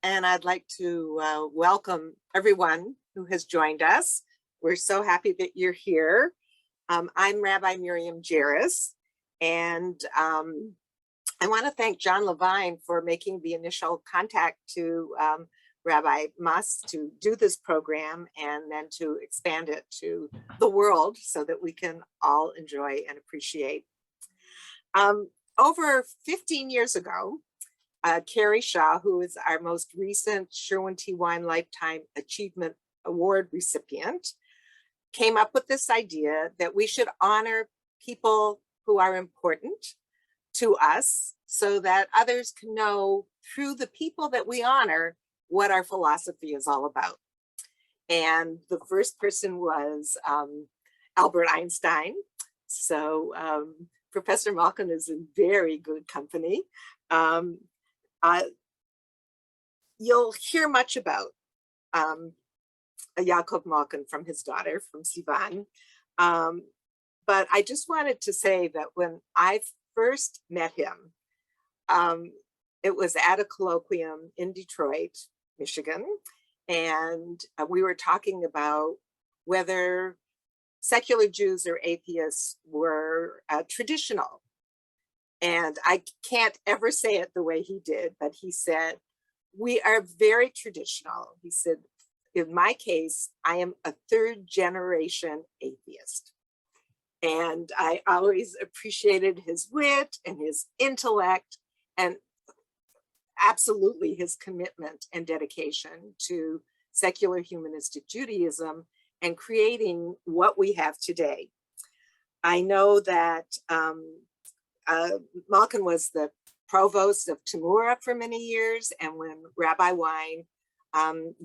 and I'd like to welcome everyone who has joined us. We're so happy that you're here. I'm Rabbi Miriam Jerris, and I want to thank John Levine for making the initial contact to Rabbi Maas to do this program and then to expand it to the world so that we can all enjoy and appreciate. Over 15 years ago, Carrie Shaw, who is our most recent Sherwin T. Wine Lifetime Achievement Award recipient, came up with this idea that we should honor people who are important to us so that others can know through the people that we honor what our philosophy is all about. And the first person was Albert Einstein. So Professor Malkin is in very good company. You'll hear much about Yaakov Malkin from his daughter, from Sivan. But I just wanted to say that when I first met him, it was at a colloquium in Detroit, Michigan. And we were talking about whether secular Jews or atheists were traditional. And I can't ever say it the way he did, but he said, we are very traditional. He said, in my case, I am a third generation atheist. And I always appreciated his wit and his intellect and absolutely his commitment and dedication to secular humanistic Judaism and creating what we have today. I know that Malkin was the provost of Tmura for many years, and when Rabbi Wein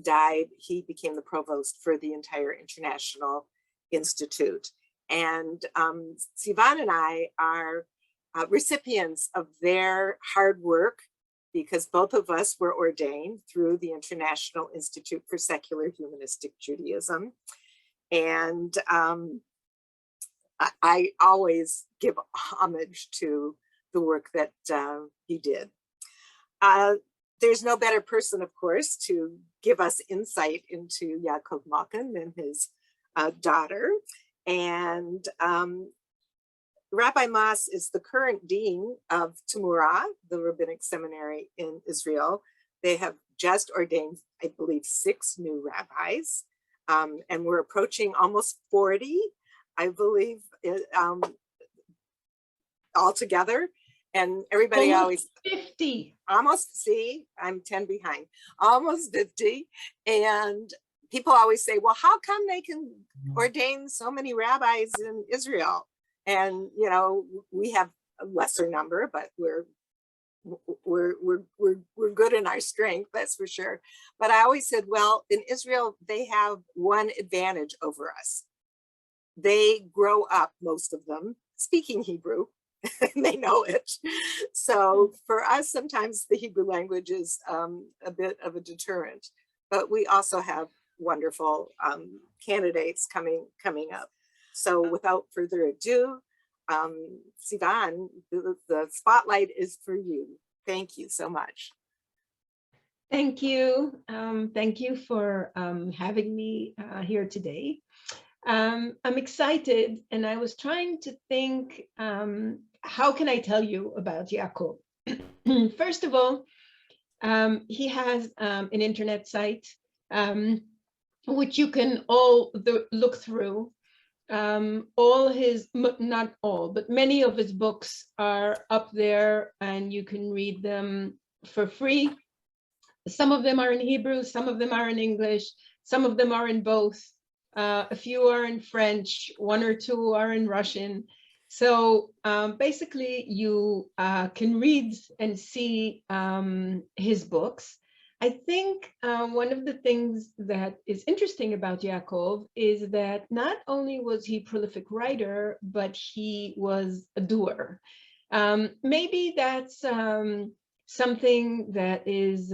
died, he became the provost for the entire International Institute. And Sivan and I are recipients of their hard work because both of us were ordained through the International Institute for Secular Humanistic Judaism. And I always give homage to the work that he did. There's no better person, of course, to give us insight into Yaakov Malkin than his daughter. And Rabbi Maas is the current dean of Tmura, the rabbinic seminary in Israel. They have just ordained, I believe, 6 new rabbis, and we're approaching almost 40, I believe, altogether. And everybody always 50. Almost, see, I'm 10 behind, almost 50. And people always say, well, how come they can ordain so many rabbis in Israel? And, you know, we have a lesser number, but we're good in our strength, that's for sure. But I always said, well, in Israel, they have one advantage over us. They grow up, most of them, speaking Hebrew. They know it. So for us, sometimes the Hebrew language is a bit of a deterrent, but we also have wonderful candidates coming up. So without further ado, Sivan, the spotlight is for you. Thank you so much. Thank you. Thank you for having me here today. I'm excited, and I was trying to think, how can I tell you about Yaakov? First of all, he has an internet site, which you can all look through. All his, not all, but many of his books are up there, and you can read them for free. Some of them are in Hebrew, some of them are in English, some of them are in both. A few are in French, 1 or 2 are in Russian. So basically you can read and see his books. I think one of the things that is interesting about Yaakov is that not only was he a prolific writer, but he was a doer. Maybe that's something that is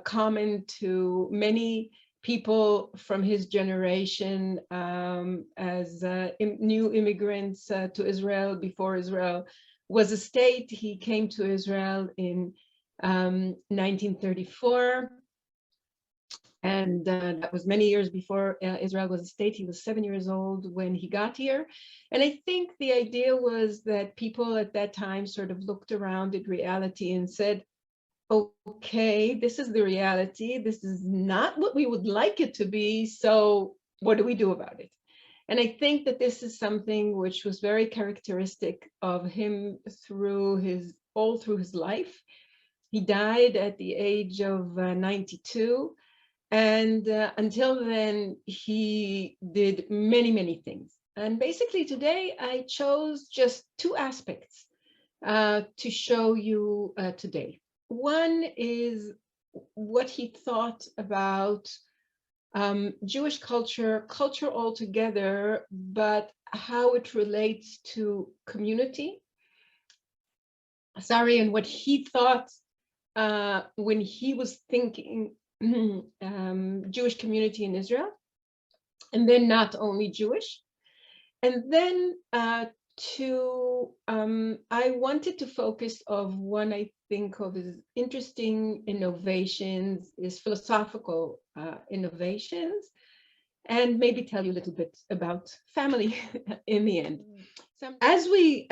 common to many people from his generation as new immigrants to Israel before Israel was a state. He came to Israel in 1934. And that was many years before Israel was a state. He was 7 years old when he got here. And I think the idea was that people at that time sort of looked around at reality and said, okay, this is the reality. This is not what we would like it to be. So what do we do about it? And I think that this is something which was very characteristic of him all through his life. He died at the age of 92. And until then, he did many, many things. And basically today, I chose just two aspects to show you today. One is what he thought about Jewish culture altogether, but how it relates to community. And what he thought when he was thinking Jewish community in Israel, and then not only Jewish. And then I wanted to focus of one I think of as interesting innovations, is philosophical innovations, and maybe tell you a little bit about family in the end. As we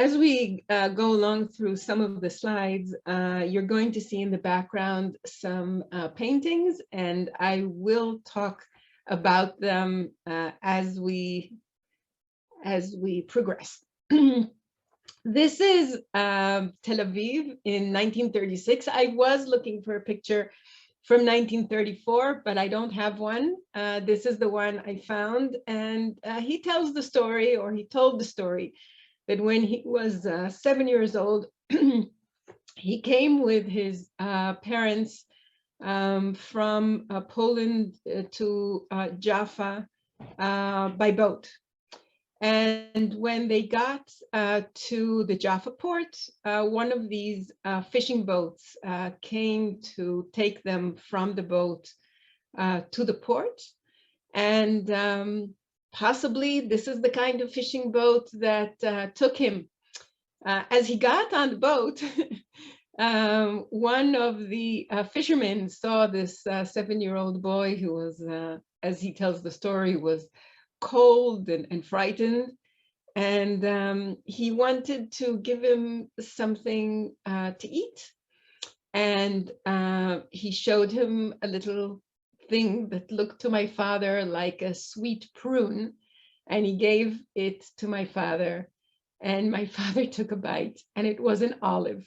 go along through some of the slides, you're going to see in the background some paintings, and I will talk about them as we progress. This is Tel Aviv in 1936. I was looking for a picture from 1934, but I don't have one. This is the one I found, and he tells the story, or he told the story, that when he was 7 years old, he came with his parents from Poland to Jaffa by boat. And when they got to the Jaffa port, one of these fishing boats came to take them from the boat to the port. And possibly this is the kind of fishing boat that took him. As he got on the boat, one of the fishermen saw this 7-year-old boy who was, as he tells the story, was cold and frightened. And he wanted to give him something to eat. And he showed him a little thing that looked to my father like a sweet prune, and he gave it to my father, and my father took a bite, and it was an olive.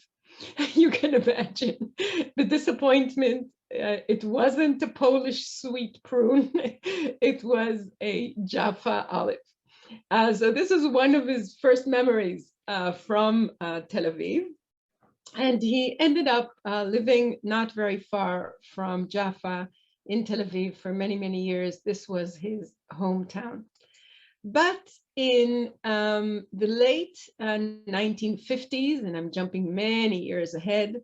You can imagine the disappointment. It wasn't a Polish sweet prune, it was a Jaffa olive. So this is one of his first memories from Tel Aviv. And he ended up living not very far from Jaffa in Tel Aviv for many, many years. This was his hometown. But in the late 1950s, and I'm jumping many years ahead,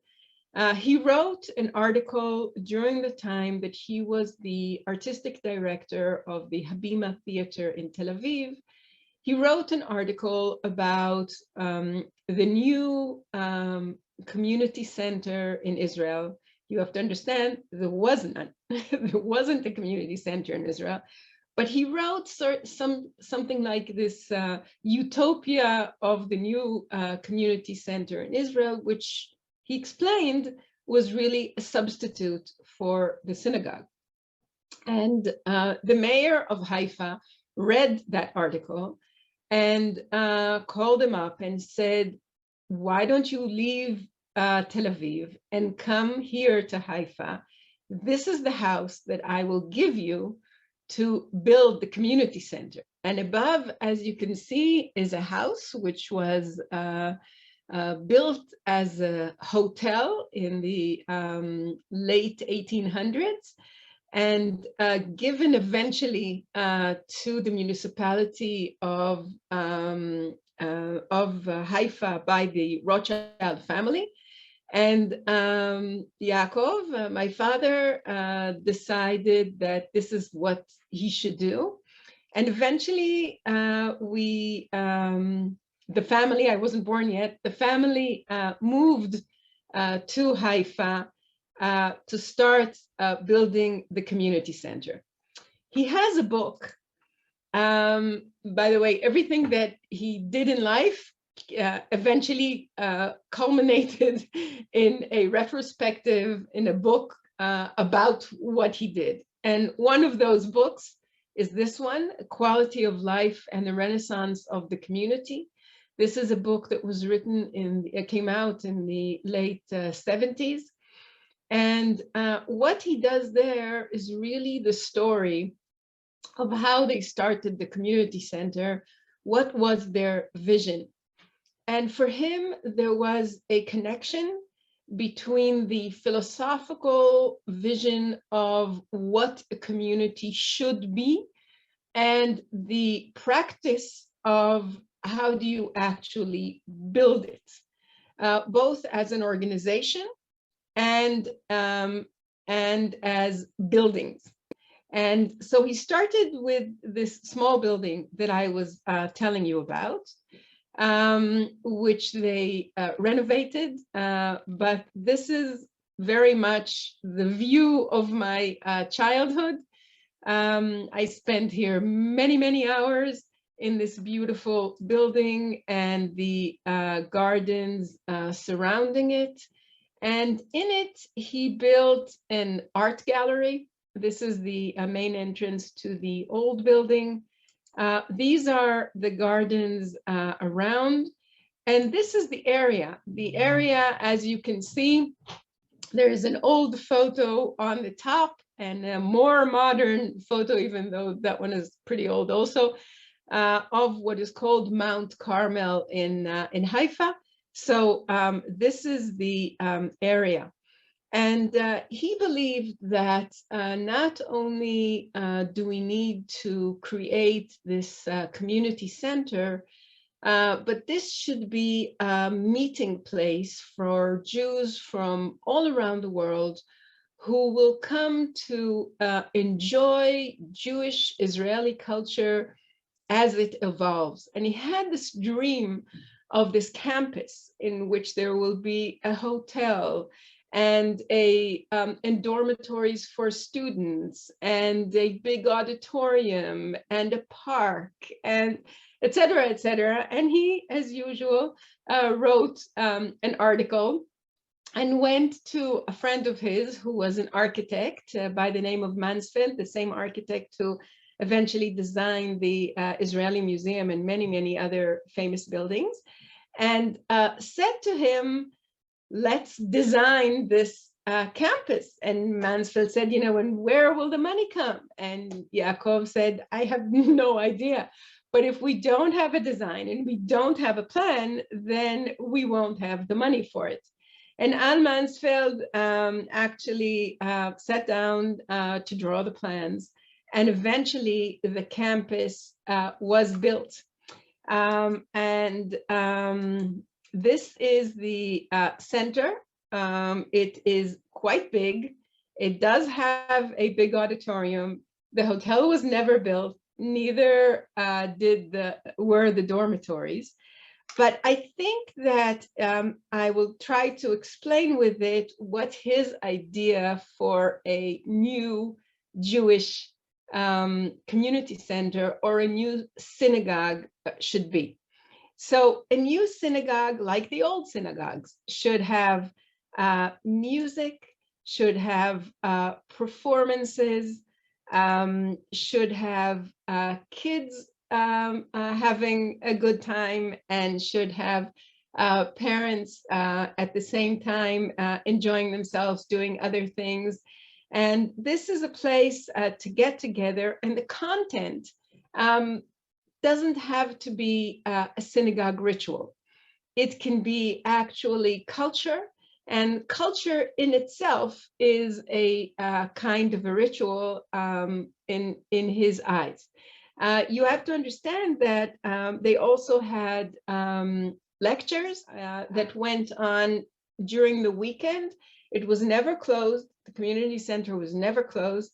he wrote an article during the time that he was the artistic director of the Habima Theater in Tel Aviv. He wrote an article about the new community center in Israel. You have to understand, there wasn't a community center in Israel, but he wrote something like this utopia of the new community center in Israel, which he explained was really a substitute for the synagogue. And the mayor of Haifa read that article and called him up and said, why don't you leave Tel Aviv and come here to Haifa? This is the house that I will give you to build the community center. And above, as you can see, is a house which was built as a hotel in the late 1800s and given eventually to the municipality of Haifa by the Rothschild family. And Yaakov, my father, decided that this is what he should do. And eventually the family, I wasn't born yet, the family moved to Haifa to start building the community center. He has a book. By the way, everything that he did in life eventually culminated in a retrospective, in a book about what he did. And one of those books is this one, Quality of Life and the Renaissance of the Community. This is a book that was written it came out in the late 70s. And what he does there is really the story of how they started the community center, what was their vision. And for him, there was a connection between the philosophical vision of what a community should be and the practice of how do you actually build it, both as an organization and as buildings. And so he started with this small building that I was telling you about, which they renovated. But this is very much the view of my childhood. I spent here many, many hours in this beautiful building and the gardens surrounding it. And in it, he built an art gallery. This is the main entrance to the old building. These are the gardens around. And this is the area. The area, as you can see, there is an old photo on the top and a more modern photo, even though that one is pretty old also, of what is called Mount Carmel in Haifa. So this is the area. And he believed that not only do we need to create this community center, but this should be a meeting place for Jews from all around the world who will come to enjoy Jewish Israeli culture as it evolves. And he had this dream of this campus in which there will be a hotel and and dormitories for students and a big auditorium and a park and et cetera, et cetera. And he, as usual, wrote an article and went to a friend of his who was an architect by the name of Mansfeld, the same architect who eventually designed the Israeli Museum and many, many other famous buildings, and said to him, let's design this campus. And Mansfeld said, you know, and where will the money come? And Yaakov said, I have no idea. But if we don't have a design and we don't have a plan, then we won't have the money for it. And Al Mansfeld actually sat down to draw the plans. And eventually the campus was built. This is the center. It is quite big. It does have a big auditorium. The hotel was never built, neither were the dormitories. But I think that I will try to explain with it what his idea for a new Jewish community center or a new synagogue should be. So a new synagogue, like the old synagogues, should have music, should have performances, should have kids having a good time, and should have parents at the same time enjoying themselves, doing other things. And this is a place to get together, and the content doesn't have to be a synagogue ritual. It can be actually culture, and culture in itself is a kind of a ritual in his eyes. You have to understand that they also had lectures that went on during the weekend. It was never closed. The community center was never closed.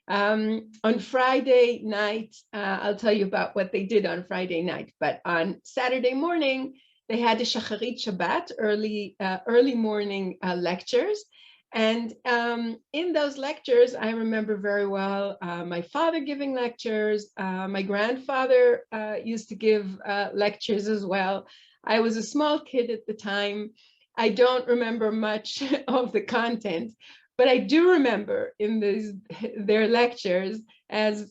On Friday night, I'll tell you about what they did on Friday night, but on Saturday morning, they had a Shacharit Shabbat, early morning lectures. And in those lectures, I remember very well my father giving lectures. My grandfather used to give lectures as well. I was a small kid at the time. I don't remember much of the content, but I do remember in their lectures, as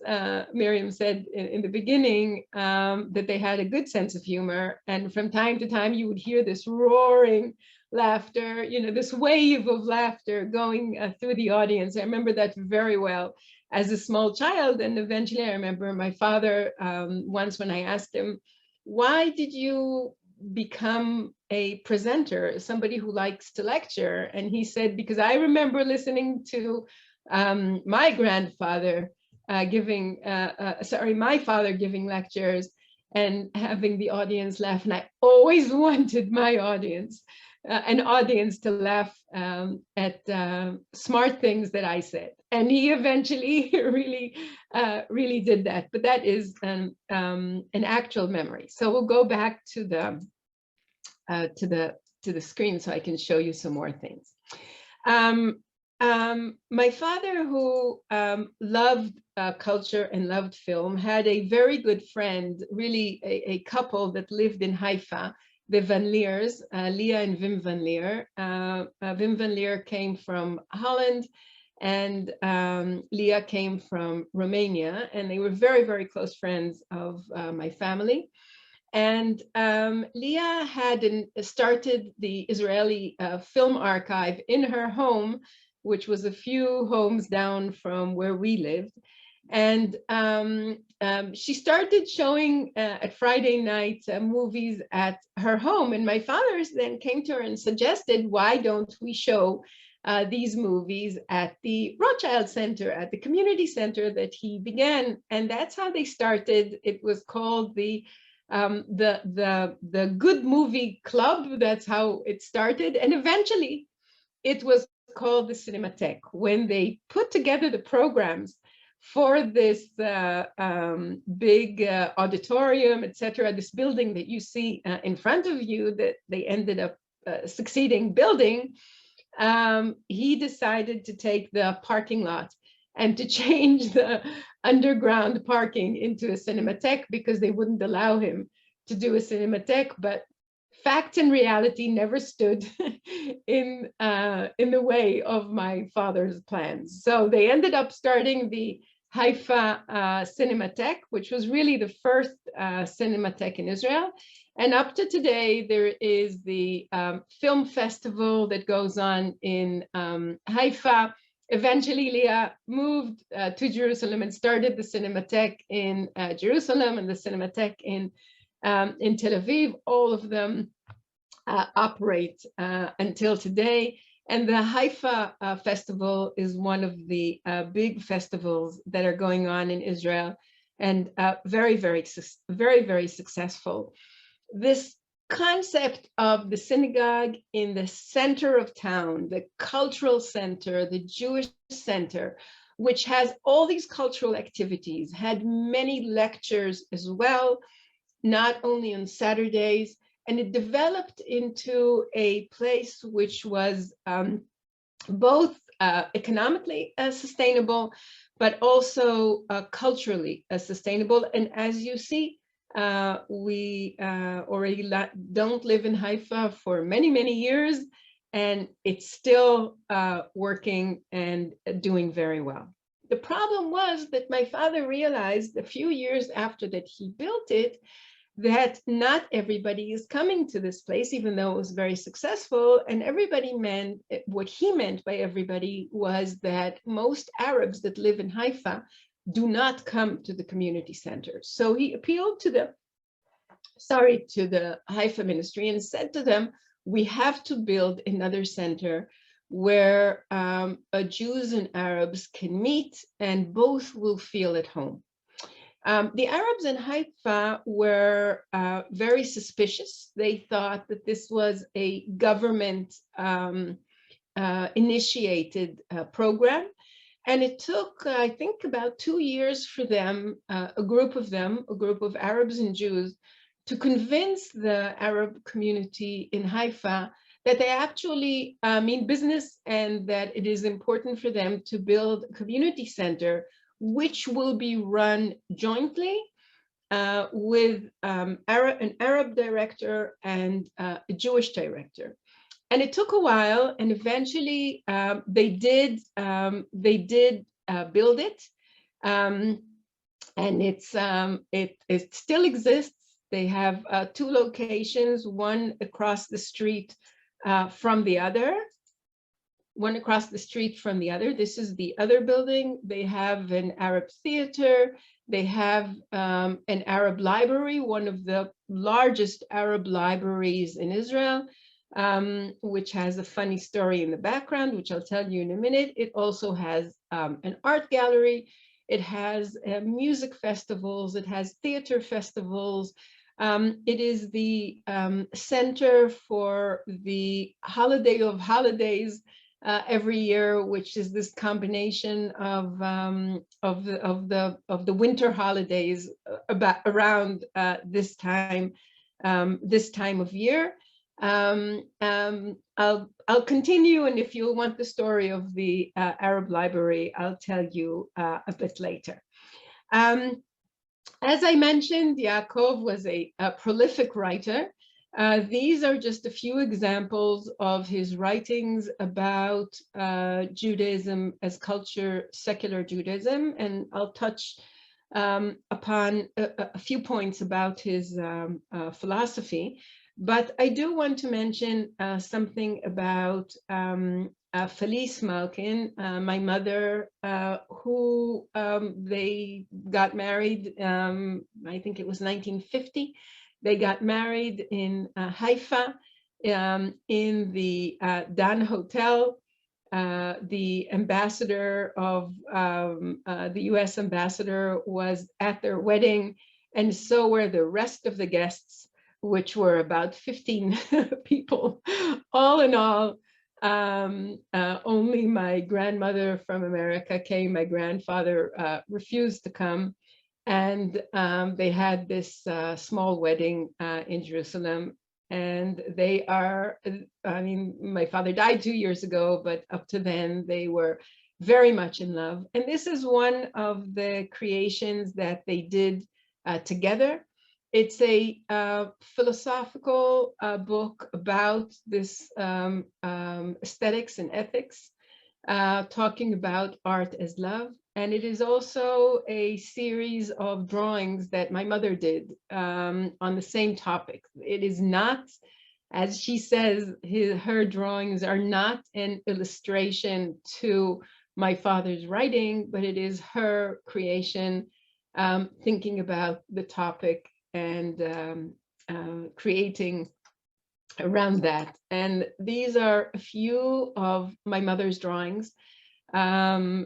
Miriam said in the beginning, that they had a good sense of humor. And from time to time, you would hear this roaring laughter, this wave of laughter going through the audience. I remember that very well as a small child. And eventually I remember my father, once when I asked him, why did you become a presenter, somebody who likes to lecture? And he said, because I remember listening to my grandfather my father giving lectures and having the audience laugh. And I always wanted my audience, an audience to laugh at smart things that I said. And he eventually really did that. But that is an actual memory. So we'll go back to the screen so I can show you some more things. My father, who loved culture and loved film, had a very good friend, really a couple that lived in Haifa, the Van Leers, Leah and Wim Van Leer. Wim Van Leer came from Holland, and Leah came from Romania, and they were very, very close friends of my family. And Leah had started the Israeli film archive in her home, which was a few homes down from where we lived. And she started showing at Friday night movies at her home. And my father then came to her and suggested, why don't we show these movies at the Rothschild Center, at the community center that he began? And that's how they started. It was called the Good Movie Club. That's how it started. And eventually it was called the Cinematheque, when they put together the programs for this big auditorium, etc., this building that you see in front of you that they ended up succeeding building. He decided to take the parking lot and to change the underground parking into a cinematheque, because they wouldn't allow him to do a cinematheque. But fact and reality never stood in the way of my father's plans. So they ended up starting the Haifa Cinematheque, which was really the first cinematheque in Israel. And up to today, there is the film festival that goes on in Haifa. Eventually, Leah moved to Jerusalem and started the Cinematheque in Jerusalem and the Cinematheque in Tel Aviv. All of them operate until today. And the Haifa festival is one of the big festivals that are going on in Israel, and very, very successful. This concept of the synagogue in the center of town, the cultural center, the Jewish center, which has all these cultural activities, had many lectures as well, not only on Saturdays, and it developed into a place which was both economically sustainable, but also culturally sustainable. And as you see, we already don't live in Haifa for many, many years, and it's still working and doing very well. The problem was that my father realized a few years after that he built it, that not everybody is coming to this place, even though it was very successful. And what he meant by everybody was that most Arabs that live in Haifa do not come to the community center. So he appealed to the Haifa ministry and said to them, we have to build another center where Jews and Arabs can meet and both will feel at home. The Arabs in Haifa were very suspicious. They thought that this was a government initiated program. And it took, I think, about 2 years for them, a group of Arabs and Jews, to convince the Arab community in Haifa that they actually mean business and that it is important for them to build a community center which will be run jointly with an Arab director and a Jewish director. And it took a while, and eventually they did build it, and it still exists. They have 2 locations, one across the street from the other. This is the other building. They have an Arab theater. They have an Arab library, one of the largest Arab libraries in Israel, which has a funny story in the background, which I'll tell you in a minute. It also has an art gallery. It has music festivals. It has theater festivals. It is the center for the holiday of holidays every year, which is this combination of the winter holidays around this time of year. I'll continue, and if you want the story of the Arab library, I'll tell you a bit later. As I mentioned, Yaakov was a prolific writer. These are just a few examples of his writings about Judaism as culture, secular Judaism, and I'll touch upon a few points about his philosophy. But I do want to mention something about Felice Malkin, my mother, who they got married, I think it was 1950. They got married in Haifa in the Dan Hotel. The ambassador of the US ambassador was at their wedding, and so were the rest of the guests, which were about 15 people. All in all, only my grandmother from America came. My grandfather refused to come. And they had this small wedding in Jerusalem. And they are, I mean, my father died 2 years ago, but up to then they were very much in love. And this is one of the creations that they did together. It's a philosophical book about this aesthetics and ethics, talking about art as love. And it is also a series of drawings that my mother did on the same topic. It is not, as she says, her drawings are not an illustration to my father's writing, but it is her creation, thinking about the topic and creating around that. And these are a few of my mother's drawings. Yaakov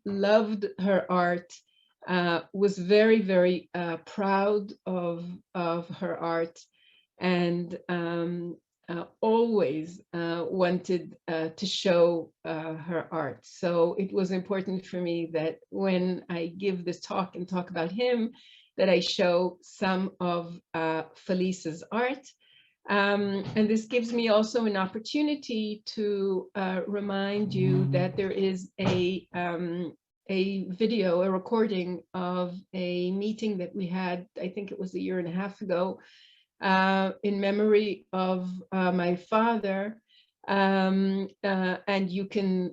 loved her art, was very, very proud of her art, and always wanted to show her art. So it was important for me that when I give this talk and talk about him, that I show some of Felice's art. And this gives me also an opportunity to remind you that there is a video, a recording of a meeting that we had, I think it was 1.5 years ago, in memory of my father. And you can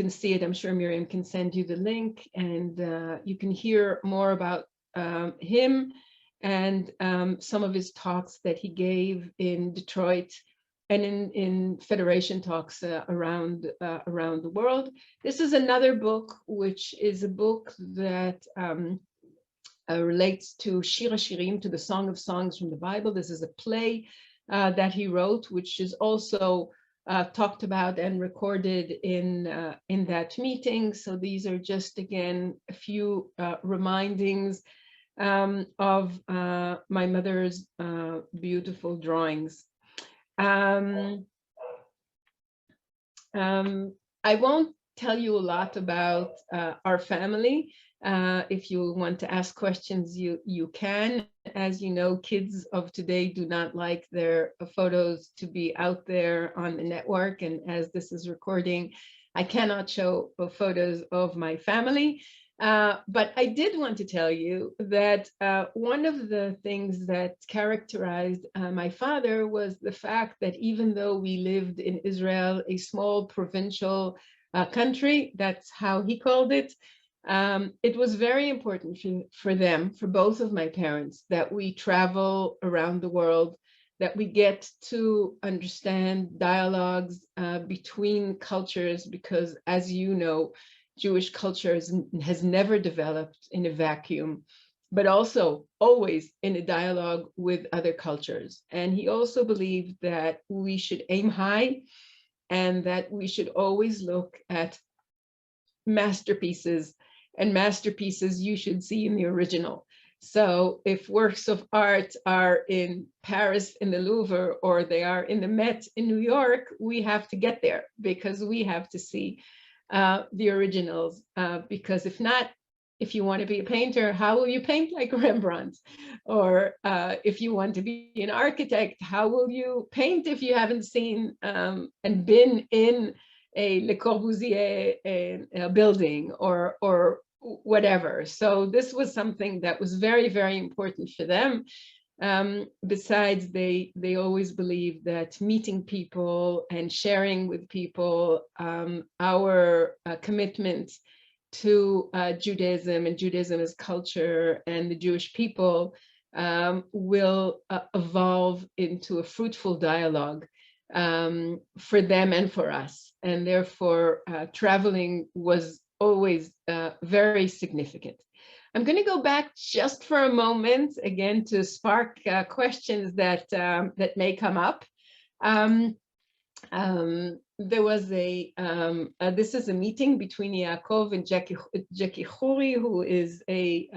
see it. I'm sure Miriam can send you the link, and you can hear more about him and some of his talks that he gave in Detroit and in Federation talks around the world. This is another book, which is a book that relates to Shir HaShirim, to the Song of Songs from the Bible. This is a play that he wrote, which is also talked about and recorded in that meeting. So these are just, again, a few remindings of my mother's beautiful drawings. I won't tell you a lot about our family. If you want to ask questions, you can. As you know, kids of today do not like their photos to be out there on the network. And as this is recording, I cannot show photos of my family. But I did want to tell you that one of the things that characterized my father was the fact that even though we lived in Israel, a small provincial country, that's how he called it, it was very important for them, for both of my parents, that we travel around the world, that we get to understand dialogues between cultures, because as you know, Jewish culture has never developed in a vacuum, but also always in a dialogue with other cultures. And he also believed that we should aim high and that we should always look at masterpieces, and masterpieces you should see in the original. So if works of art are in Paris in the Louvre, or they are in the Met in New York, we have to get there because we have to see the originals, because if not, if you want to be a painter, how will you paint like Rembrandt? Or if you want to be an architect, how will you paint if you haven't seen and been in a Le Corbusier a building or whatever. So this was something that was very, very important for them. Besides, they always believed that meeting people and sharing with people our commitment to Judaism and Judaism as culture and the Jewish people will evolve into a fruitful dialogue for them and for us. And therefore, traveling was always very significant. I'm going to go back just for a moment, again, to spark questions that may come up. There was this is a meeting between Yaakov and Jackie Khoury, who is a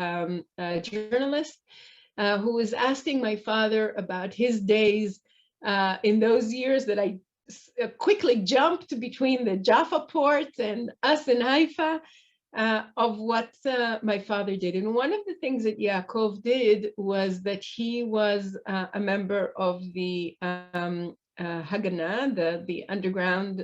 journalist, who was asking my father about his days in those years that I quickly jumped between the Jaffa port and us in Haifa, of what my father did. And one of the things that Yaakov did was that he was a member of the Haganah, the underground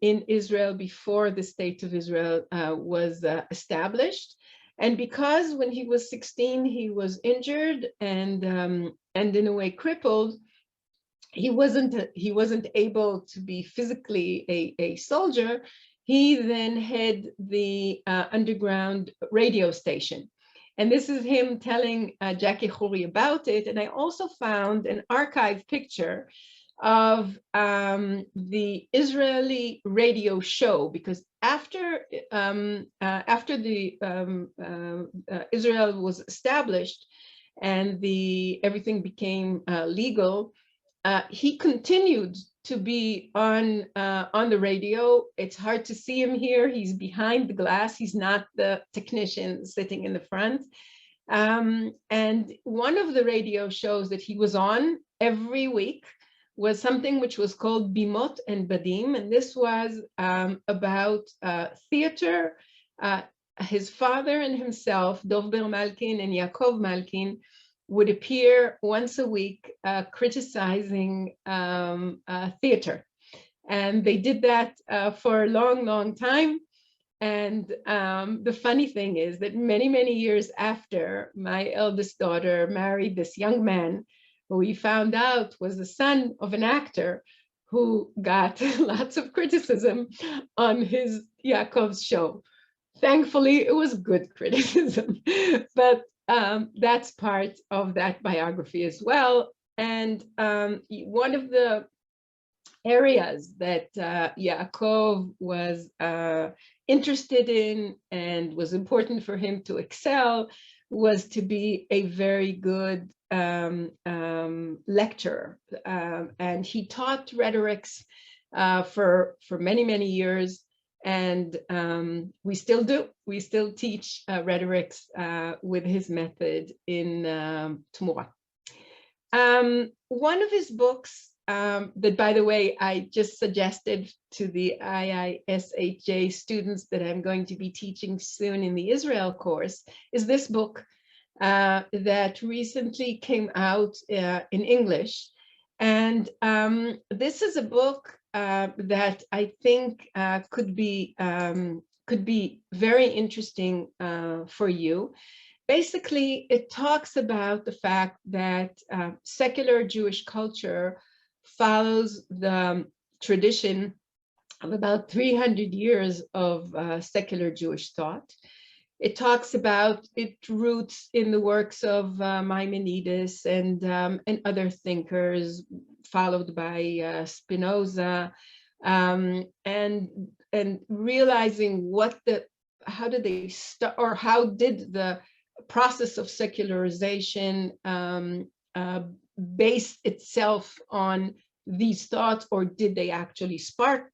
in Israel before the state of Israel was established. And because when he was 16, he was injured and in a way crippled, he wasn't able to be physically a soldier. He then had the underground radio station. And this is him telling Jackie Khoury about it. And I also found an archive picture of the Israeli radio show, because after Israel was established and everything became legal, he continued to be on the radio. It's hard to see him here. He's behind the glass. He's not the technician sitting in the front. And one of the radio shows that he was on every week was something which was called Bimot and Badim. And this was about theater. His father and himself, Rabbi Malkin and Yaakov Malkin, would appear once a week criticizing theater. And they did that for a long, long time. And the funny thing is that many, many years after, my eldest daughter married this young man who we found out was the son of an actor who got lots of criticism on his Yaakov's show. Thankfully, it was good criticism, but that's part of that biography as well. And one of the areas that Yaakov was interested in and was important for him to excel was to be a very good lecturer. And he taught rhetorics for many, many years. And we still do. We still teach rhetorics with his method in Tmura. One of his books that, by the way, I just suggested to the IISHJ students that I'm going to be teaching soon in the Israel course, is this book that recently came out in English. And this is a book that I think could be very interesting for you. Basically, it talks about the fact that secular Jewish culture follows the tradition of about 300 years of secular Jewish thought. It talks about its roots in the works of Maimonides and other thinkers, followed by Spinoza, and realizing how did they start, or how did the process of secularization base itself on these thoughts, or did they actually spark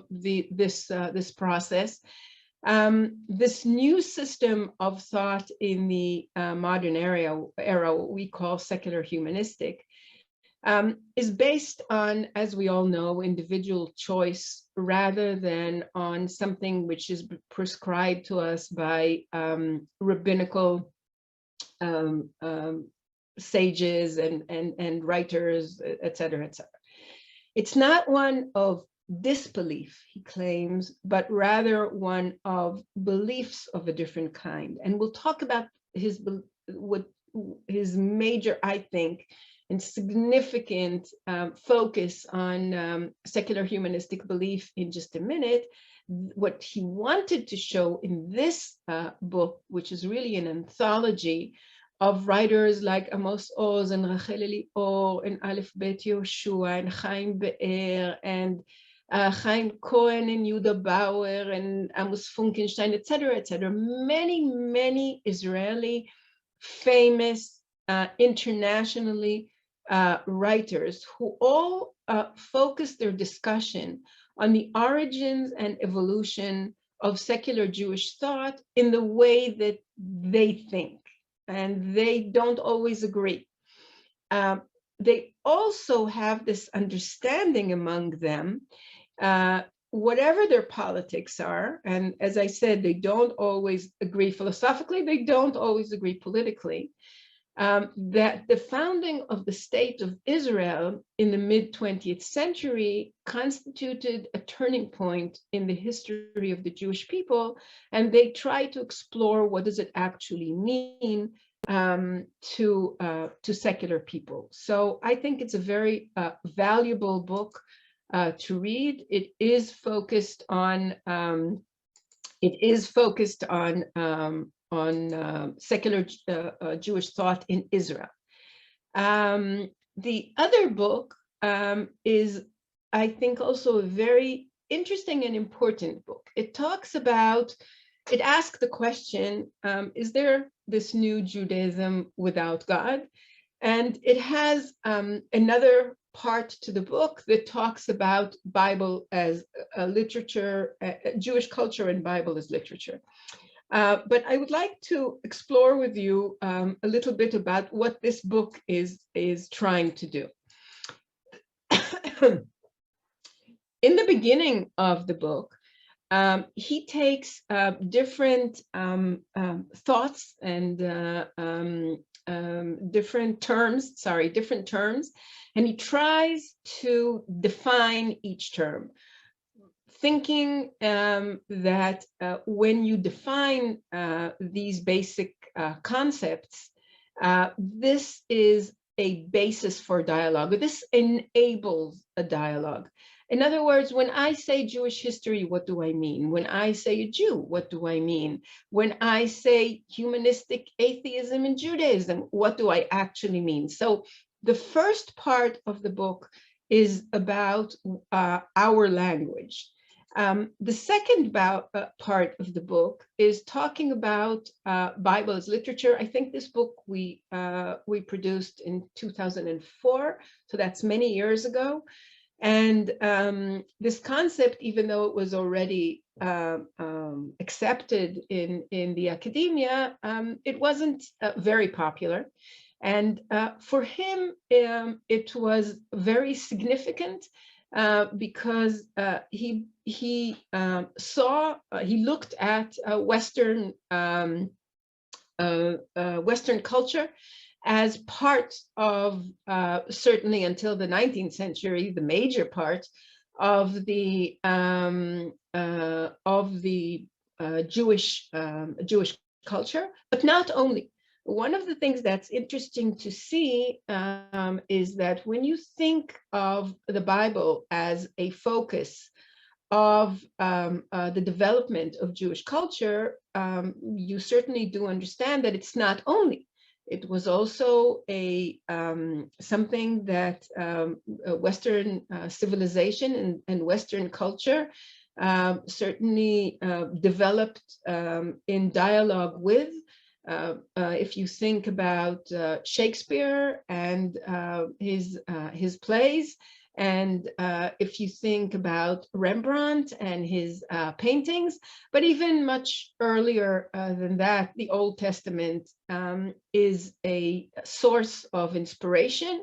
this process? This new system of thought in the modern era, what we call secular humanistic, is based on, as we all know, individual choice rather than on something which is prescribed to us by rabbinical sages and writers, et cetera, et cetera. It's not one of disbelief, he claims, but rather one of beliefs of a different kind. And we'll talk about his major, I think, and significant focus on secular humanistic belief in just a minute. What he wanted to show in this book, which is really an anthology of writers like Amos Oz and Rachel Elior and Aleph Bet Yoshua and Chaim Be'er and Chaim Cohen and Yehuda Bauer and Amos Funkenstein, et cetera, many Israeli famous internationally writers who all focus their discussion on the origins and evolution of secular Jewish thought in the way that they think, and they don't always agree. They also have this understanding among them, whatever their politics are, and as I said, they don't always agree philosophically, they don't always agree politically, that the founding of the state of Israel in the mid-20th century constituted a turning point in the history of the Jewish people, and they try to explore what does it actually mean to secular people. So I think it's a very valuable book to read. It is focused on secular Jewish thought in Israel. The other book is, I think, also a very interesting and important book. It asks the question, is there this new Judaism without God? And it has another part to the book that talks about Bible as literature, Jewish culture and Bible as literature. But I would like to explore with you a little bit about what this book is trying to do. In the beginning of the book, he takes different thoughts and different terms, and he tries to define each term, thinking that when you define these basic concepts, this is a basis for dialogue. This enables a dialogue. In other words, when I say Jewish history, what do I mean? When I say a Jew, what do I mean? When I say humanistic atheism in Judaism, what do I actually mean? So the first part of the book is about our language. The second part of the book is talking about Bible as literature. I think this book we produced in 2004, so that's many years ago. And this concept, even though it was already accepted in the academia, it wasn't very popular. And for him, it was very significant because he looked at Western Western culture as part of, certainly until the 19th century, the major part of the Jewish culture, but not only. One of the things that's interesting to see is that when you think of the Bible as a focus of the development of Jewish culture, you certainly do understand that it's not only. It was also a something that Western civilization and Western culture certainly developed in dialogue with. If you think about Shakespeare and his plays, and if you think about Rembrandt and his paintings, but even much earlier than that, the Old Testament is a source of inspiration,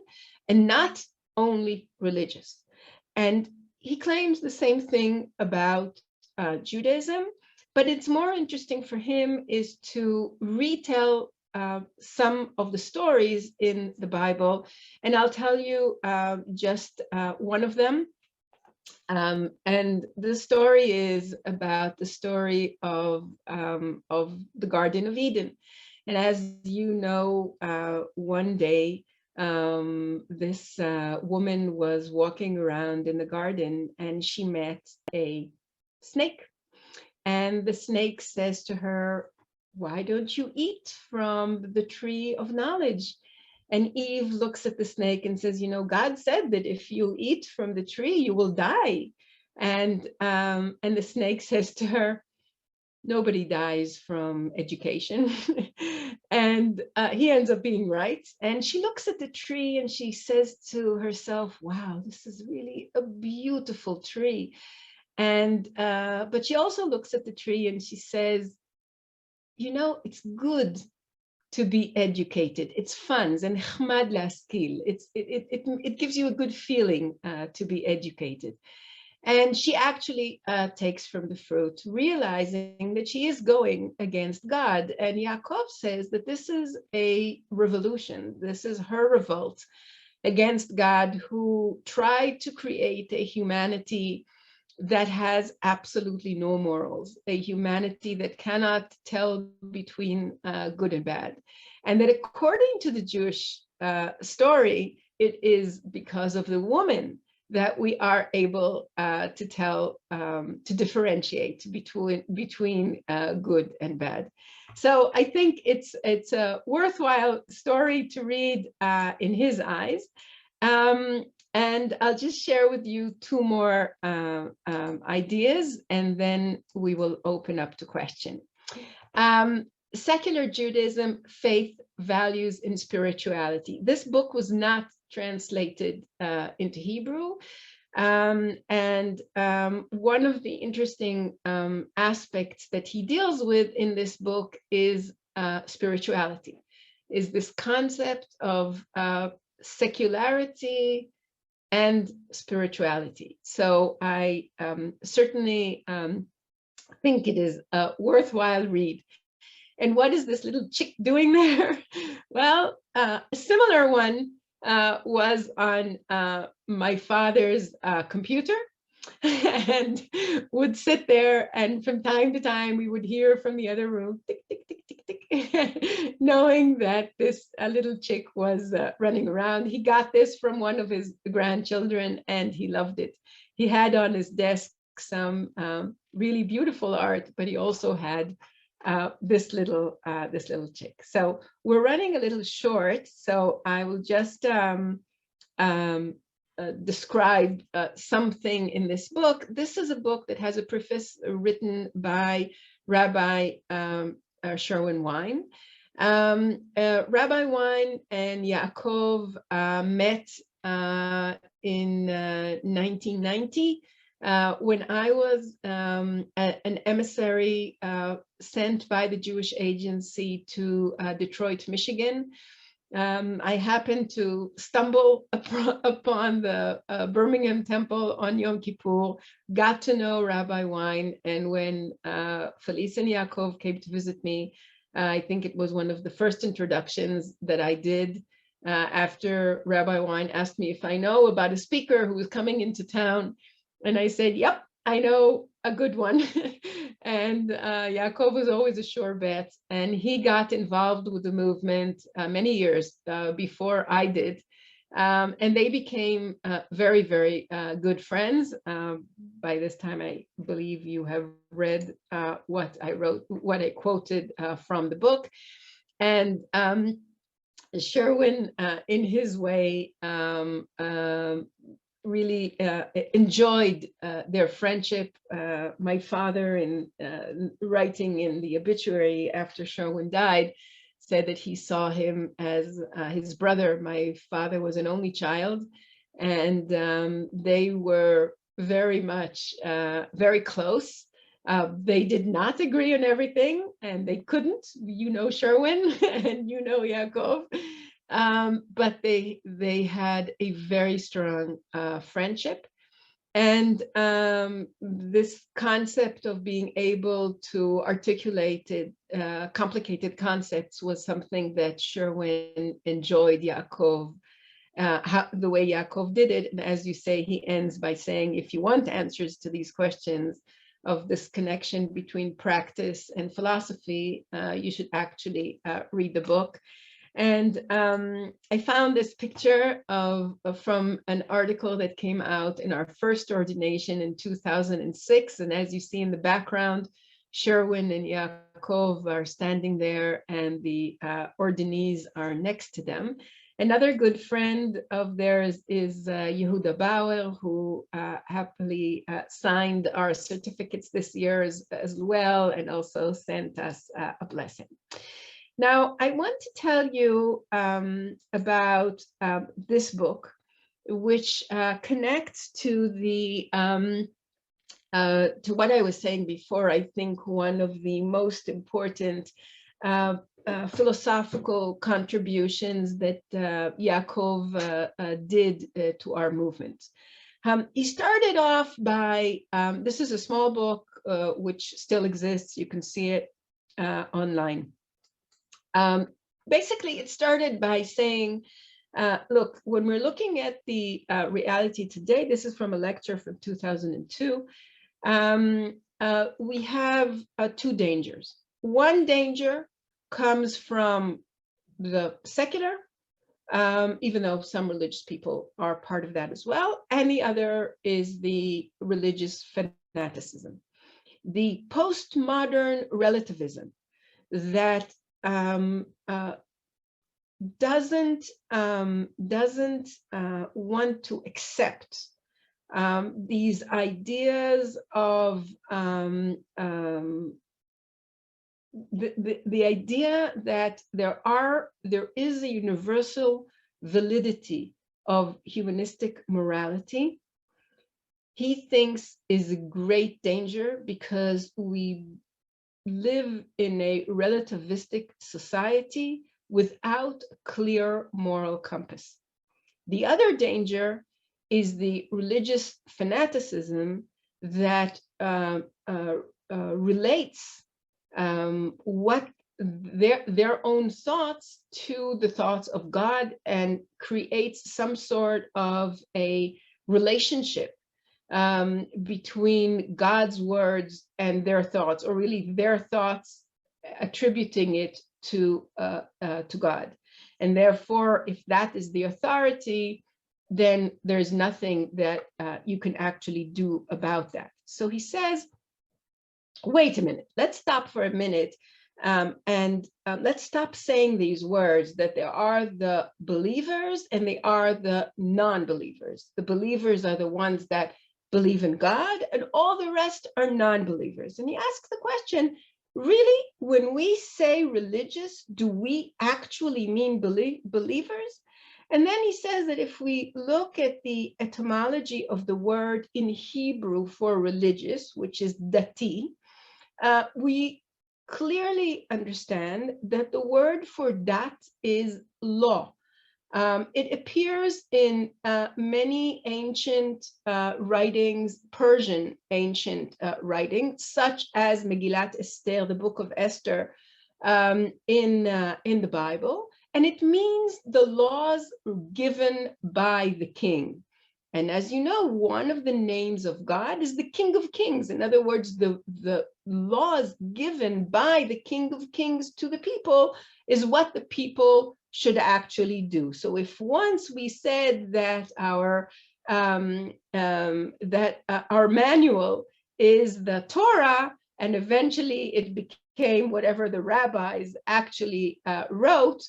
and not only religious. And he claims the same thing about Judaism, but it's more interesting for him is to retell some of the stories in the Bible, and I'll tell you just one of them. And the story is about the story of the Garden of Eden. And as you know, one day this woman was walking around in the garden, and she met a snake. And the snake says to her, "Why don't you eat from the tree of knowledge?" And Eve looks at the snake and says, "You know, God said that if you eat from the tree, you will die." And the snake says to her, "Nobody dies from education." And he ends up being right. And she looks at the tree and she says to herself, "Wow, this is really a beautiful tree." And but she also looks at the tree and she says, "You know, it's good to be educated. It's fun, and chmad laskil. It gives you a good feeling to be educated." And she actually takes from the fruit, realizing that she is going against God. And Yaakov says that this is a revolution. This is her revolt against God, who tried to create a humanity that has absolutely no morals, a humanity that cannot tell between good and bad. And that according to the Jewish story, it is because of the woman that we are able to tell, to differentiate between good and bad. So I think it's a worthwhile story to read in his eyes. And I'll just share with you two more ideas, and then we will open up to question. Secular Judaism, Faith, Values, and Spirituality. This book was not translated into Hebrew. And one of the interesting aspects that he deals with in this book is spirituality, is this concept of secularity and spirituality. So I certainly think it is a worthwhile read. And what is this little chick doing there? Well, a similar one was on my father's computer, and would sit there, and from time to time we would hear from the other room, tick, tick, tick, tick, tick, knowing that this little chick was running around. He got this from one of his grandchildren, and he loved it. He had on his desk some really beautiful art, but he also had this little chick. So we're running a little short, so I will just describe something in this book. This is a book that has a preface written by Rabbi Sherwin Wine. Rabbi Wine and Yaakov met in 1990 when I was an emissary sent by the Jewish Agency to Detroit, Michigan. I happened to stumble upon the Birmingham Temple on Yom Kippur, got to know Rabbi Wein, and when Felice and Yaakov came to visit me, I think it was one of the first introductions that I did after Rabbi Wein asked me if I know about a speaker who was coming into town, and I said, yep, I know a good one. And Yaakov was always a sure bet, and he got involved with the movement many years before I did. And they became very, very good friends. By this time, I believe you have read what I wrote, what I quoted from the book. And Sherwin, in his way, really enjoyed their friendship. My father, in writing in the obituary after Sherwin died, said that he saw him as his brother. My father was an only child, and they were very much very close. They did not agree on everything, and they couldn't. You know Sherwin, and you know Yaakov. But they had a very strong friendship. And this concept of being able to articulate complicated concepts was something that Sherwin enjoyed Yaakov, the way Yaakov did it. And as you say, he ends by saying, if you want answers to these questions of this connection between practice and philosophy, you should actually read the book. And I found this picture from an article that came out in our first ordination in 2006. And as you see in the background, Sherwin and Yaakov are standing there, and the ordinees are next to them. Another good friend of theirs is Yehuda Bauer, who happily signed our certificates this year as well, and also sent us a blessing. Now, I want to tell you about this book, which connects to the to what I was saying before. I think one of the most important philosophical contributions that Yaakov did to our movement. He started off by, this is a small book which still exists. You can see it online. Basically, it started by saying, look, when we're looking at the reality today, this is from a lecture from 2002, we have two dangers. One danger comes from the secular, even though some religious people are part of that as well, and the other is the religious fanaticism, the postmodern relativism that doesn't want to accept these ideas of the idea that there is a universal validity of humanistic morality. He thinks is a great danger because we live in a relativistic society without a clear moral compass. The other danger is the religious fanaticism that relates what their own thoughts to the thoughts of God, and creates some sort of a relationship between God's words and their thoughts, or really their thoughts attributing it to God. And therefore, if that is the authority, then there's nothing that you can actually do about that. So he says, wait a minute, let's stop for a minute, and let's stop saying these words, that there are the believers and they are the non-believers. The believers are the ones that believe in God, and all the rest are non-believers. And he asks the question, really, when we say religious, do we actually mean believers? And then he says that if we look at the etymology of the word in Hebrew for religious, which is dati, we clearly understand that the word for dat is law. It appears in many ancient writings, Persian ancient writings, such as Megillat Esther, the book of Esther, in the Bible, and it means the laws given by the king. And as you know, one of the names of God is the King of Kings. In other words, the laws given by the King of Kings to the people is what the people should actually do. So if once we said that our manual is the Torah, and eventually it became whatever the rabbis actually wrote,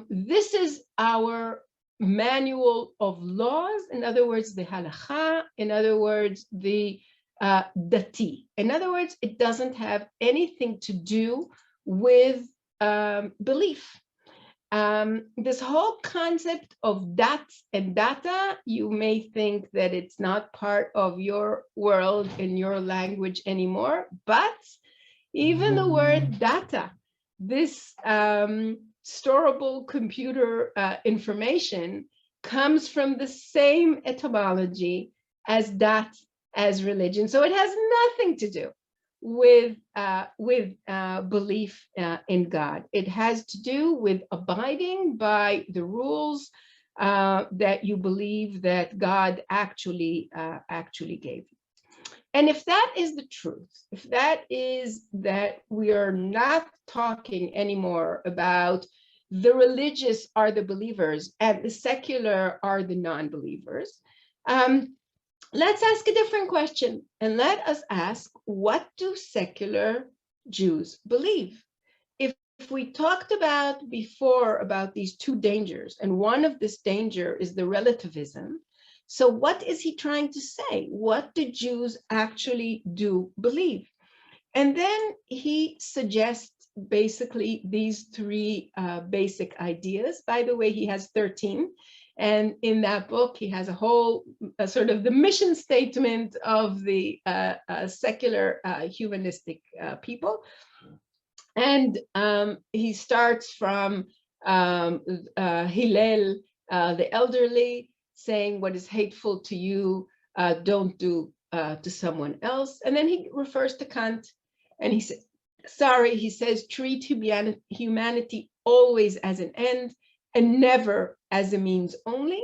this is our manual of laws. In other words, the halakha. In other words, the dati. In other words, it doesn't have anything to do with belief. This whole concept of dat and data, you may think that it's not part of your world in your language anymore, but even the word data, this storable computer information, comes from the same etymology as dat, as religion. So it has nothing to do with belief in God. It has to do with abiding by the rules that you believe that God actually gave you. And if that is the truth, if that is that we are not talking anymore about the religious are the believers and the secular are the non-believers, let's ask a different question, and let us ask, what do secular Jews believe? If we talked about before about these two dangers, and one of this danger is the relativism, so what is he trying to say? What do Jews actually do believe? And then he suggests basically these three basic ideas. By the way, he has 13. And in that book, he has a whole sort of the mission statement of the secular humanistic people. And he starts from Hillel, the elderly, saying what is hateful to you, don't do to someone else. And then he refers to Kant, and he says, he says, treat humanity always as an end and never as a means only.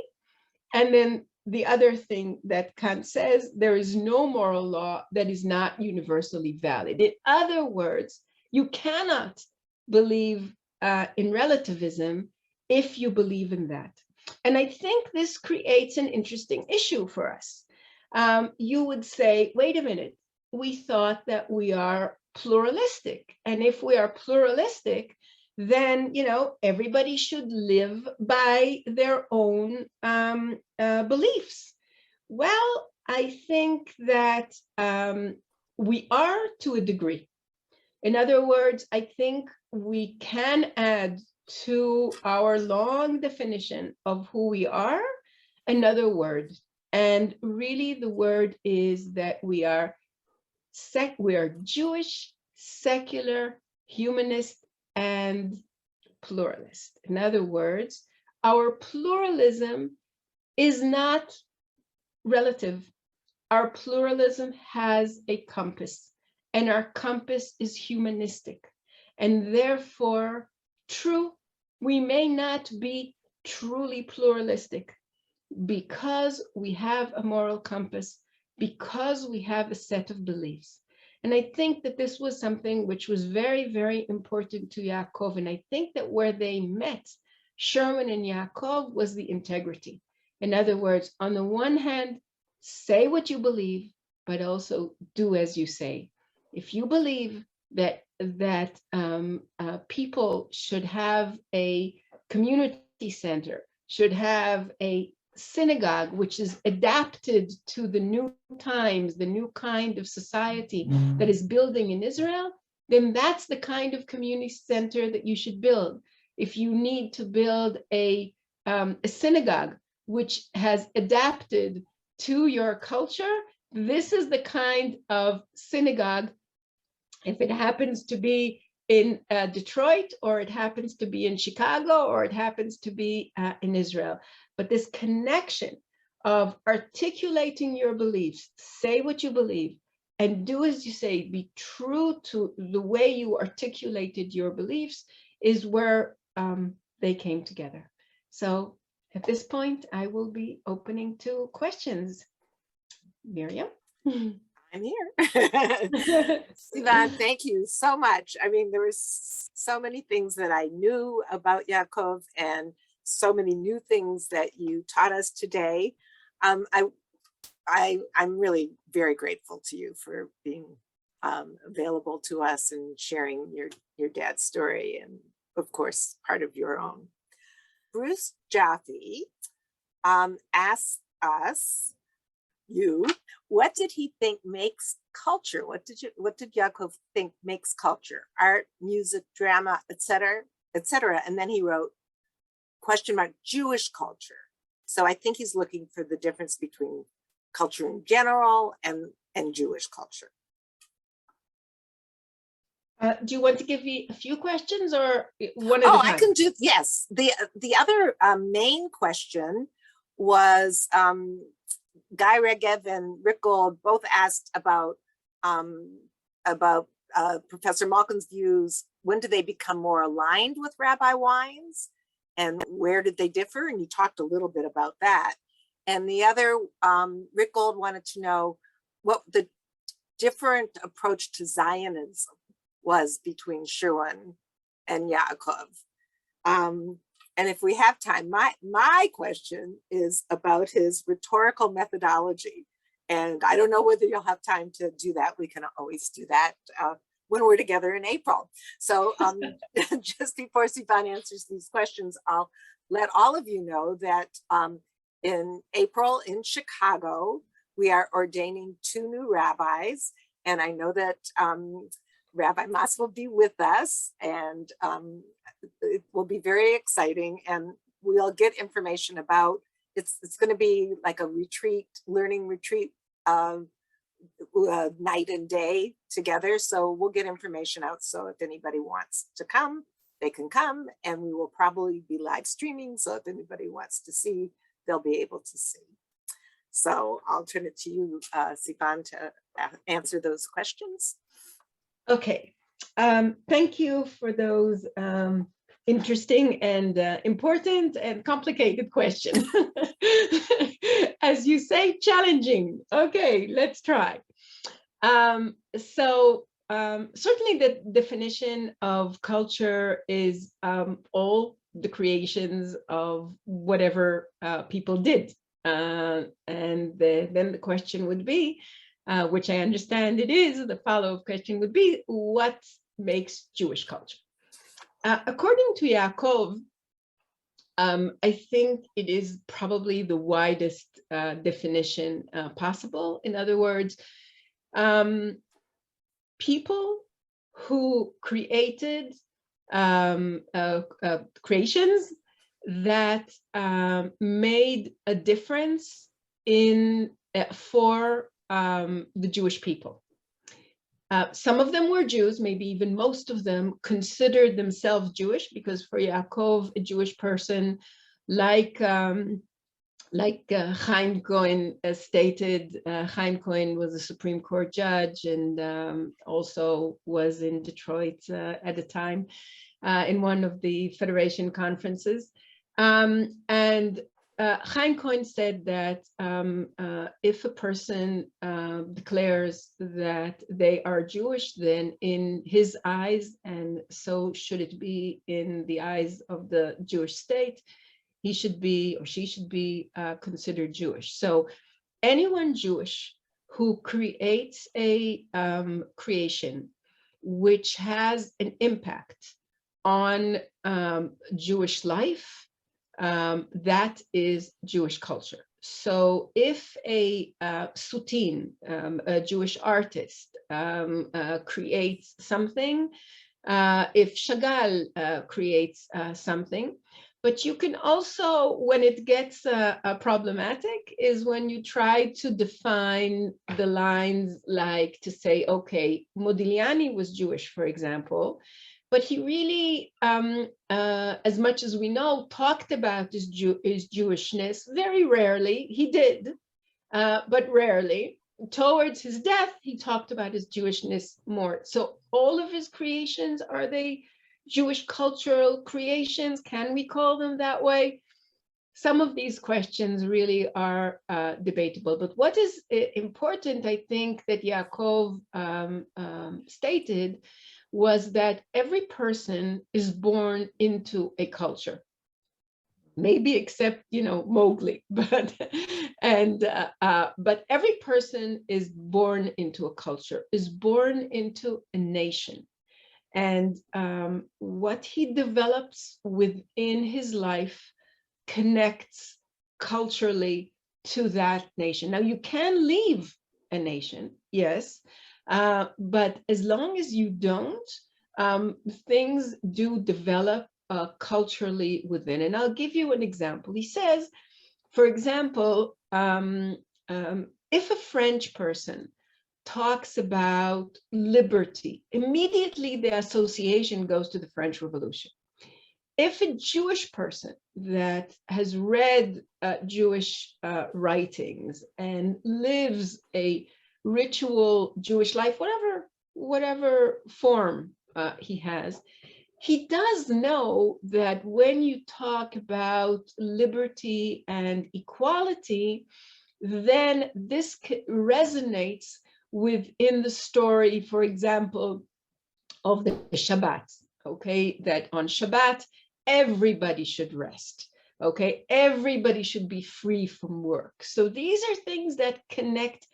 And then the other thing that Kant says, there is no moral law that is not universally valid. In other words, you cannot believe in relativism if you believe in that. And I think this creates an interesting issue for us. You would say, wait a minute, we thought that we are pluralistic. And if we are pluralistic, then, you know, everybody should live by their own beliefs. Well, I think that we are to a degree. In other words, I think we can add to our long definition of who we are another word. And really the word is that we are Jewish, secular, humanist, and pluralist. In other words, our pluralism is not relative. Our pluralism has a compass, and our compass is humanistic. And therefore, true, we may not be truly pluralistic because we have a moral compass, because we have a set of beliefs. And I think that this was something which was very, very important to Yaakov. And I think that where they met, Sherman and Yaakov, was the integrity. In other words, on the one hand, say what you believe, but also do as you say. If you believe that people should have a community center, should have a synagogue which is adapted to the new times, the new kind of society that is building in Israel, then that's the kind of community center that you should build. If you need to build a synagogue which has adapted to your culture, this is the kind of synagogue if it happens to be in Detroit, or it happens to be in Chicago, or it happens to be in Israel. But this connection of articulating your beliefs, say what you believe, and do as you say, be true to the way you articulated your beliefs, is where they came together. So at this point, I will be opening to questions. Miriam? I'm here. Sivan, thank you so much. I mean, there was so many things that I knew about Yaakov and so many new things that you taught us today. I'm really very grateful to you for being available to us and sharing your dad's story, and of course, part of your own. Bruce Jaffe asked us, what did he think makes culture? What did Yaakov think makes culture? Art, music, drama, etc., etc. And then he wrote, ? Jewish culture. So I think he's looking for the difference between culture in general and Jewish culture. Do you want to give me a few questions, or one at a time? I can do, yes. The other main question was Guy Regev and Rick Gold both asked about Professor Malkin's views. When do they become more aligned with Rabbi Wines, and where did they differ? And you talked a little bit about that. And the other, Rick Gold wanted to know what the different approach to Zionism was between Sherwin and Yaakov. And if we have time, my question is about his rhetorical methodology. And I don't know whether you'll have time to do that. We can always do that when we're together in April. So just before Sivan answers these questions, I'll let all of you know that in April in Chicago, we are ordaining 2 new rabbis. And I know that Rabbi Maas will be with us, and it will be very exciting, and we'll get information about, it's going to be like a retreat, learning retreat, night and day together. So we'll get information out. So if anybody wants to come, they can come, and we will probably be live streaming. So if anybody wants to see, they'll be able to see. So I'll turn it to you, Sivan, to answer those questions. Okay, thank you for those interesting and important and complicated questions. As you say, challenging. Okay, let's try. So certainly the definition of culture is all the creations of whatever people did. And then the question would be, which I understand it is, the follow-up question would be, what makes Jewish culture? According to Yaakov, I think it is probably the widest definition possible. In other words, people who created creations that made a difference for the Jewish people. Some of them were Jews, maybe even most of them considered themselves Jewish, because for Yaakov, a Jewish person, like Chaim Cohen stated, Chaim Cohen was a Supreme Court judge and also was in Detroit at the time in one of the Federation conferences. Chaim Cohen said that if a person declares that they are Jewish, then in his eyes, and so should it be in the eyes of the Jewish state, he should be, or she should be considered Jewish. So anyone Jewish who creates a creation which has an impact on Jewish life, that is Jewish culture. So if a Sutin, a Jewish artist, creates something, if Chagall creates something, But you can also, when it gets problematic, is when you try to define the lines, like to say, okay, Modigliani was Jewish, for example, but he really, as much as we know, talked about his Jewishness very rarely. He did, but rarely. Towards his death, he talked about his Jewishness more. So all of his creations, are they Jewish cultural creations? Can we call them that way? Some of these questions really are debatable. But what is important, I think, that Yaakov stated, was that every person is born into a culture. Maybe except, Mowgli, but every person is born into a culture, is born into a nation. And what he develops within his life connects culturally to that nation. Now, you can leave a nation, yes, but as long as you don't, things do develop culturally within. And I'll give you an example. He says, for example, if a French person talks about liberty, immediately the association goes to the French Revolution. If a Jewish person that has read Jewish writings and lives a ritual Jewish life, whatever form he has, he does know that when you talk about liberty and equality, then this resonates within the story, for example, of the Shabbat, okay? That on Shabbat, everybody should rest, okay? Everybody should be free from work. So these are things that connect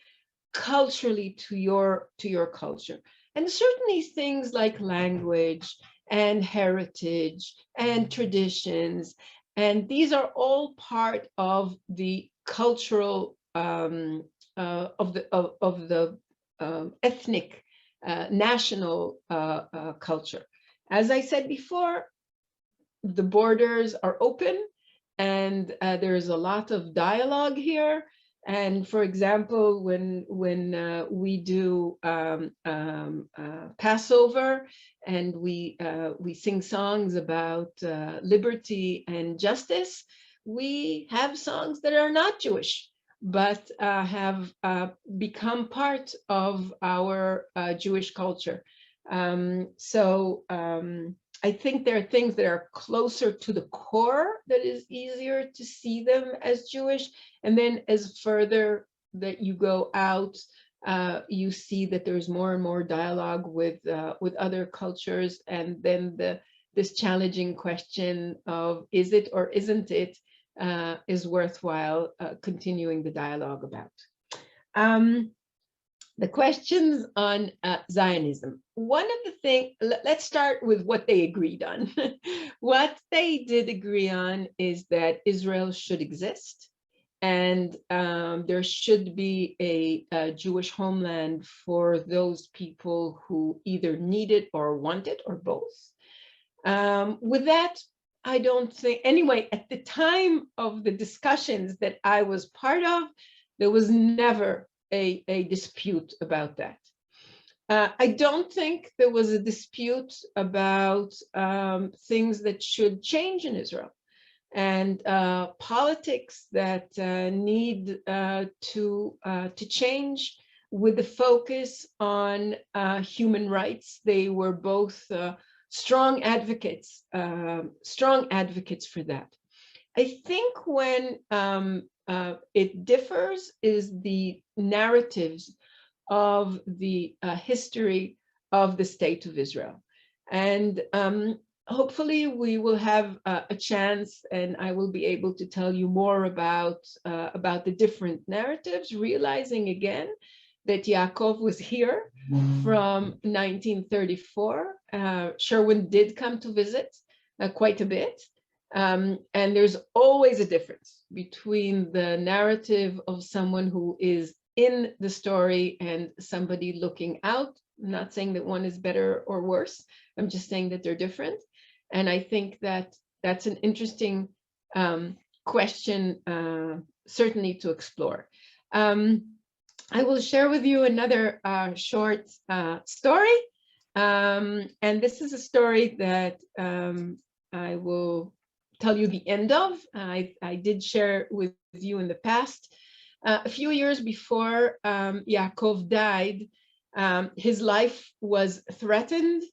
culturally to your culture. And certainly things like language and heritage and traditions, and these are all part of the cultural of the ethnic national culture. As I said before, the borders are open, and there's a lot of dialogue here. And for example, when we do Passover, and we sing songs about liberty and justice, we have songs that are not Jewish, but have become part of our Jewish culture. I think there are things that are closer to the core that is easier to see them as Jewish. And then as further that you go out, you see that there's more and more dialogue with other cultures. And then this challenging question of is it or isn't it is worthwhile continuing the dialogue about. The questions on Zionism. One of the things, let's start with what they agreed on. What they did agree on is that Israel should exist, and there should be a Jewish homeland for those people who either need it or want it, or both. With that, I don't think, anyway, at the time of the discussions that I was part of, there was never a dispute about that. I don't think there was a dispute about things that should change in Israel, and politics that need to change with the focus on human rights. They were both strong advocates for that. I think when it differs is the narratives of the history of the State of Israel. And hopefully we will have a chance, and I will be able to tell you more about the different narratives, realizing again that Yaakov was here from 1934. Sherwin did come to visit quite a bit. And there's always a difference between the narrative of someone who is in the story and somebody looking out. I'm not saying that one is better or worse. I'm just saying that they're different. And I think that that's an interesting question, certainly to explore. I will share with you another short story. And this is a story that I will tell you the end of. I did share with you in the past. A few years before Yaakov died, his life was threatened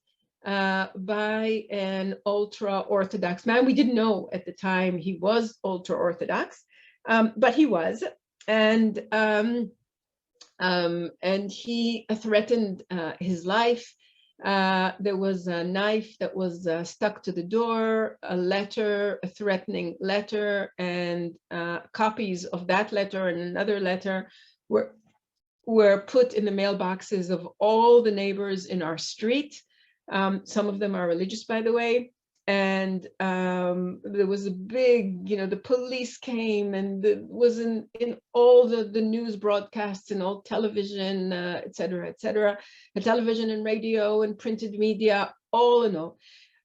by an ultra-Orthodox man. We didn't know at the time he was ultra-Orthodox, but he was. And he threatened his life. There was a knife that was stuck to the door, a letter, a threatening letter, and copies of that letter and another letter were put in the mailboxes of all the neighbors in our street. Some of them are religious, by the way. And there was a big, the police came, and it was in all the news broadcasts and all television, et cetera, the television and radio and printed media, all in all.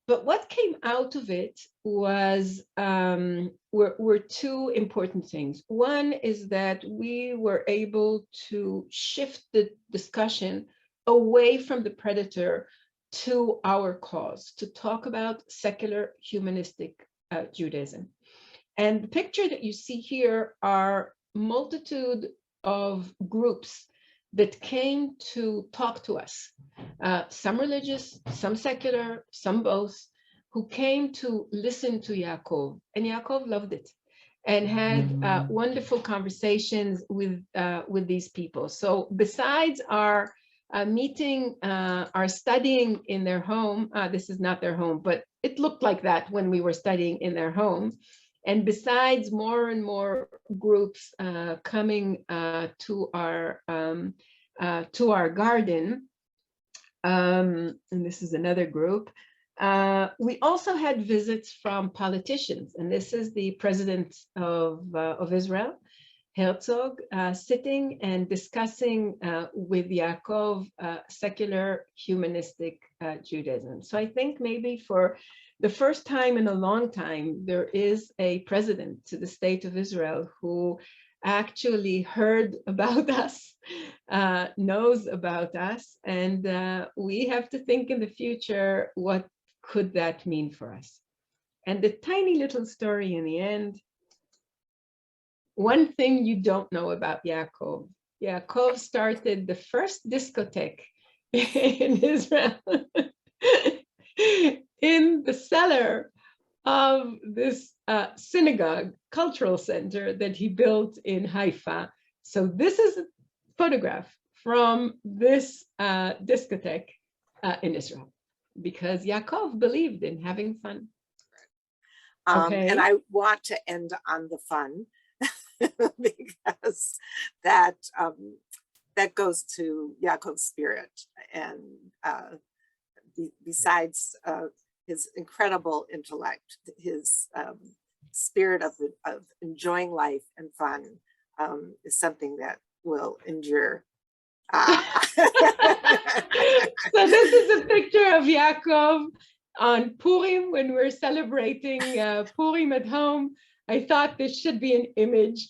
But what came out of it was were two important things. One is that we were able to shift the discussion away from the predator to our cause, to talk about secular humanistic Judaism. And the picture that you see here are multitude of groups that came to talk to us, some religious, some secular, some both, who came to listen to Yaakov. And Yaakov loved it and had wonderful conversations with these people. So besides our meeting, our studying in their home, this is not their home, but it looked like that when we were studying in their home. And besides more and more groups coming to our garden, and this is another group, we also had visits from politicians. And this is the president of Israel, Herzog, sitting and discussing with Yaakov secular humanistic Judaism. So I think maybe for the first time in a long time, there is a president to the state of Israel who actually heard about us, knows about us, and we have to think in the future, what could that mean for us? And the tiny little story in the end, one thing you don't know about Yaakov. Yaakov started the first discotheque in Israel in the cellar of this synagogue cultural center that he built in Haifa. So this is a photograph from this discotheque in Israel, because Yaakov believed in having fun. Okay. And I want to end on the fun. Because that goes to Yaakov's spirit, and besides his incredible intellect, his spirit of enjoying life and fun is something that will endure. So this is a picture of Yaakov on Purim when we're celebrating Purim at home. I thought this should be an image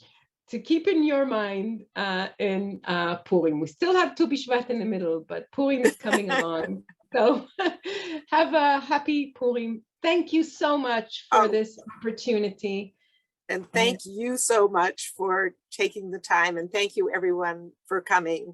to keep in your mind in Purim. We still have Tu B'Shvat in the middle, but Purim is coming along. So have a happy Purim. Thank you so much for this opportunity. And thank you so much for taking the time. And thank you everyone for coming.